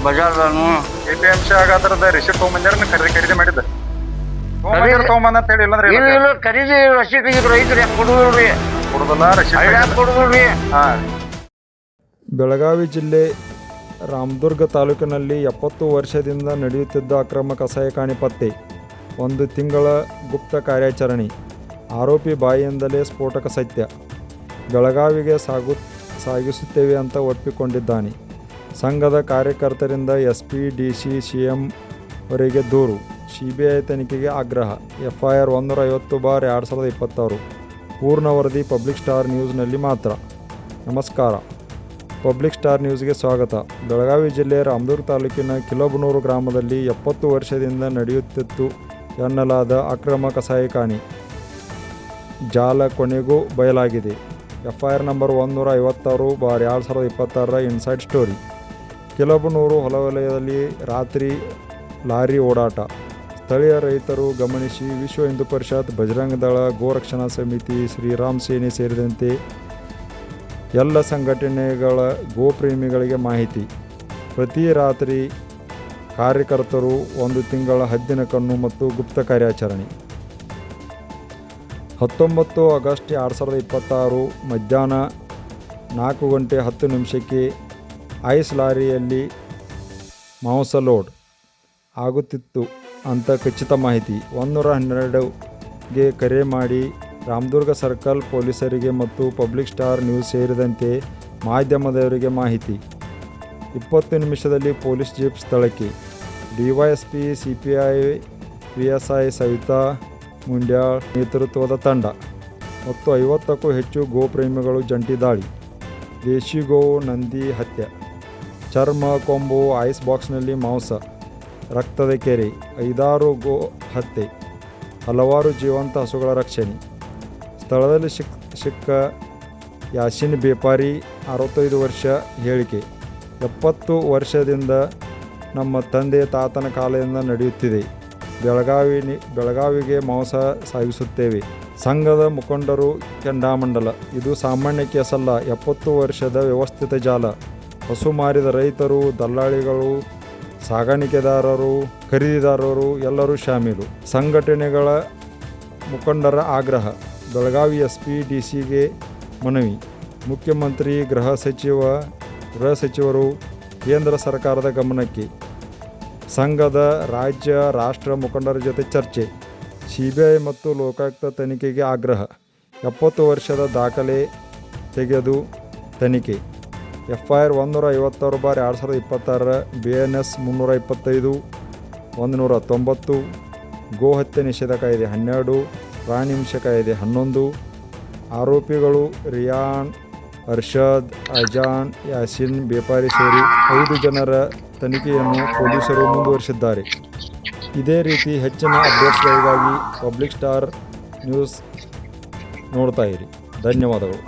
ಬಜಾರ್ದಾನು APMC ಆಗದ್ರದ receipt ತೊಗೊಂಬಂದ್ಯಾರ ಖರೀದಿ ಮಾಡಿದ್ರಿ ತೊಗೊಂಬಂದ ಅಂತ ಹೇಳಿ ಇಲ್ಲಂದ್ರೆ ಇಲ್ಲ ಇಲ್ಲ ಖರೀದಿ ರಸೀಟ್ ಈಗ ರೈತರು ಯಾಕೆ ಕೊಡುದಿಲ್ರಿ ಕೊಡುದಿಲ್ಲ ಯಾಕೆ ಕೊಡುದಿಲ್ರಿ ಬೆಳಗಾವಿ ಜಿಲ್ಲೆ ರಾಮದುರ್ಗ ತಾಲೂಕಿನಲ್ಲಿ 70 ವರ್ಷದಿಂದ ನಡೆಯುತ್ತಿದ್ದ ಅಕ್ರಮ ಕಸಾಯಿಖಾನೆ ಪತ್ತೆ. 1 ತಿಂಗಳ ಗುಪ್ತ ಕಾರ್ಯಾಚರಣೆ. ಆರೋಪಿ ಬಾಯಿಯಿಂದಲೇ ಸ್ಫೋಟಕ ಸತ್ಯ. ಬೆಳಗಾವಿಗೆ ಸಾಗಿಸುತ್ತೇವೆ ಅಂತ ಒಪ್ಪಿಕೊಂಡಿದ್ದಾನೆ. ಸಂಘದ ಕಾರ್ಯಕರ್ತರಿಂದ SP, DC, CM ವರೆಗೆ ದೂರು. CBI ತನಿಖೆಗೆ ಆಗ್ರಹ. FIR 150/2026. ಪೂರ್ಣ ವರದಿ ಪಬ್ಲಿಕ್ ಸ್ಟಾರ್ ನ್ಯೂಸ್ನಲ್ಲಿ ಮಾತ್ರ. ನಮಸ್ಕಾರ, ಪಬ್ಲಿಕ್ ಸ್ಟಾರ್ ನ್ಯೂಸ್ಗೆ ಸ್ವಾಗತ. ಬೆಳಗಾವಿ ಜಿಲ್ಲೆ ರಾಮದುರ್ಗ ತಾಲೂಕಿನ ಕಿಲಬನೂರು ಗ್ರಾಮದಲ್ಲಿ 70 ವರ್ಷದಿಂದ ನಡೆಯುತ್ತಿತ್ತು ಎನ್ನಲಾದ ಅಕ್ರಮ ಕಸಾಯಿಖಾನೆ ಜಾಲ ಕೊನೆಗೂ ಬಯಲಾಗಿದೆ. FIR number 156/2026 inside story. ಕಿಲಬನೂರು ಹೊಲವಲಯದಲ್ಲಿ ರಾತ್ರಿ ಲಾರಿ ಓಡಾಟ. ಸ್ಥಳೀಯ ರೈತರು ಗಮನಿಸಿ ವಿಶ್ವ ಹಿಂದೂ ಪರಿಷತ್, ಬಜರಂಗ ದಳ, ಗೋರಕ್ಷಣಾ ಸಮಿತಿ, ಶ್ರೀರಾಮ್ ಸೇನೆ ಸೇರಿದಂತೆ ಎಲ್ಲ ಸಂಘಟನೆಗಳ ಗೋಪ್ರೇಮಿಗಳಿಗೆ ಮಾಹಿತಿ. ಪ್ರತಿ ರಾತ್ರಿ ಕಾರ್ಯಕರ್ತರು 1 ತಿಂಗಳ ಹದ್ದಿನ ಕಣ್ಣು ಮತ್ತು ಗುಪ್ತ ಕಾರ್ಯಾಚರಣೆ. 19 ಆಗಸ್ಟ್ 2026 ಮಧ್ಯಾಹ್ನ 4:10 ಐಸ್ ಲಾರಿಯಲ್ಲಿ ಮಾಂಸ ಲೋಡ್ ಆಗುತ್ತಿತ್ತು ಅಂತ ಖಚಿತ ಮಾಹಿತಿ. 112ಗೆ ಕರೆ ಮಾಡಿ ರಾಮದುರ್ಗ ಸರ್ಕಲ್ ಪೊಲೀಸರಿಗೆ ಮತ್ತು ಪಬ್ಲಿಕ್ ಸ್ಟಾರ್ ನ್ಯೂಸ್ ಸೇರಿದಂತೆ ಮಾಧ್ಯಮದವರಿಗೆ ಮಾಹಿತಿ. 20 ನಿಮಿಷದಲ್ಲಿ ಪೊಲೀಸ್ ಜೀಪ್ ಸ್ಥಳಕ್ಕೆ. DYSP, CPI, PSI ಸವಿತಾ ಮುಂಡ್ಯಾಳ್ ನೇತೃತ್ವದ ತಂಡ ಮತ್ತು 50ಕ್ಕೂ ಹೆಚ್ಚು ಗೋಪ್ರೇಮಿಗಳು ಜಂಟಿ ದಾಳಿ. ದೇಶಿ ಗೋವು ನಂದಿ ಹತ್ಯೆ. ಚರ್ಮ, ಕೊಂಬು, ಐಸ್ ಬಾಕ್ಸ್ನಲ್ಲಿ ಮಾಂಸ, ರಕ್ತದ ಕೆರೆ. 5-6 ಗೋ ಹತ್ಯೆ, ಹಲವಾರು ಜೀವಂತ ಹಸುಗಳ ರಕ್ಷಣೆ. ಸ್ಥಳದಲ್ಲಿ ಸಿಕ್ಕ ಯಾಸಿನ್ ಬೇಪಾರಿ 65 ವರ್ಷ ಹೇಳಿಕೆ. 70 ವರ್ಷದಿಂದ ನಮ್ಮ ತಂದೆ ತಾತನ ಕಾಲದಿಂದ ನಡೆಯುತ್ತಿದೆ. ಬೆಳಗಾವಿಗೆ ಮಾಂಸ ಸಾಗಿಸುತ್ತೇವೆ. ಸಂಘದ ಮುಖಂಡರು ಕೆಂಡಾಮಂಡಲ. ಇದು ಸಾಮಾನ್ಯ ಕೇಸಲ್ಲ. 70 ವರ್ಷದ ವ್ಯವಸ್ಥಿತ ಜಾಲ. ಹಸು ಮಾರಿದ ರೈತರು, ದಲ್ಲಾಳಿಗಳು, ಸಾಗಾಣಿಕೆದಾರರು, ಖರೀದಿದಾರರು ಎಲ್ಲರೂ ಶಾಮೀಲು. ಸಂಘಟನೆಗಳ ಮುಖಂಡರ ಆಗ್ರಹ. ಬೆಳಗಾವಿ SP, DCಗೆ ಮನವಿ. ಮುಖ್ಯಮಂತ್ರಿ, ಗೃಹ ಸಚಿವರು ಕೇಂದ್ರ ಸರ್ಕಾರದ ಗಮನಕ್ಕೆ. ಸಂಘದ ರಾಜ್ಯ, ರಾಷ್ಟ್ರ ಮುಖಂಡರ ಜೊತೆ ಚರ್ಚೆ. CBI ಮತ್ತು ಲೋಕಾಯುಕ್ತ ತನಿಖೆಗೆ ಆಗ್ರಹ. 70 ವರ್ಷದ ದಾಖಲೆ ತೆಗೆದು ತನಿಖೆ. FIR 156/2026, BNS 325, 190, ಗೋಹತ್ಯೆ ನಿಷೇಧ ಕಾಯ್ದೆ 12, ಪ್ರಾಣಿ ಹಿಂಸೆ ಕಾಯ್ದೆ 11. ಆರೋಪಿಗಳು ರಿಯಾನ್, ಅರ್ಷದ್, ಅಜಾನ್, ಯಾಸಿನ್ ಬೇಪಾರಿ ಸೇರಿ 5 ಜನರ ತನಿಖೆಯನ್ನು ಪೊಲೀಸರು ಮುಂದುವರಿಸಿದ್ದಾರೆ. ಇದೇ ರೀತಿ ಹೆಚ್ಚಿನ ಅಪ್ಡೇಟ್ಸ್ಗಳಿಗಾಗಿ ಪಬ್ಲಿಕ್ ಸ್ಟಾರ್ ನ್ಯೂಸ್ ನೋಡ್ತಾ ಇರಿ. ಧನ್ಯವಾದಗಳು.